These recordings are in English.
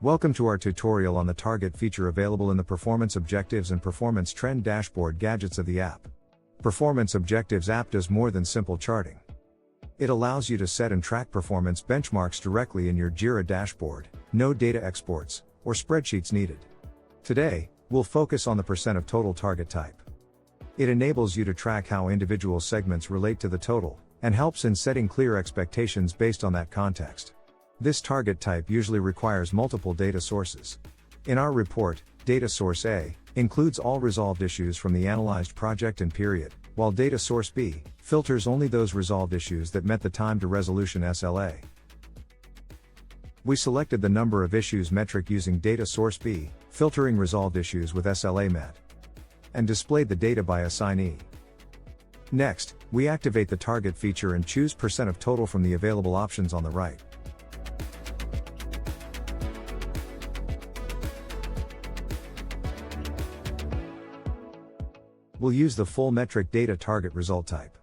Welcome to our tutorial on the target feature available in the Performance Objectives and Performance Trend dashboard gadgets of the app. Performance Objectives app does more than simple charting. It allows you to set and track performance benchmarks directly in your Jira dashboard, no data exports or spreadsheets needed. Today, we'll focus on the percent of total target type. It enables you to track how individual segments relate to the total, and helps in setting clear expectations based on that context. This target type usually requires multiple data sources. In our report, data source A includes all resolved issues from the analyzed project and period, while data source B filters only those resolved issues that met the time to resolution SLA. We selected the number of issues metric using data source B, filtering resolved issues with SLA met, and displayed the data by assignee. Next, we activate the target feature and choose percent of total from the available options on the right. We'll use the full metric data target result type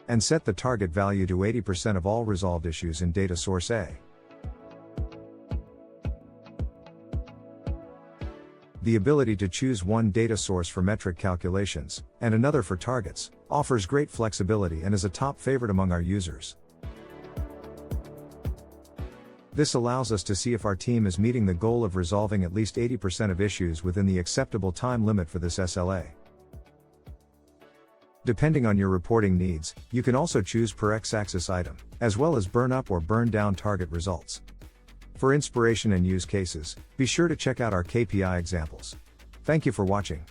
and set the target value to 80% of all resolved issues in data source A. The ability to choose one data source for metric calculations and another for targets offers great flexibility and is a top favorite among our users. This allows us to see if our team is meeting the goal of resolving at least 80% of issues within the acceptable time limit for this SLA. Depending on your reporting needs, you can also choose per x-axis item, as well as burn up or burn down target results. For inspiration and use cases, be sure to check out our KPI examples. Thank you for watching.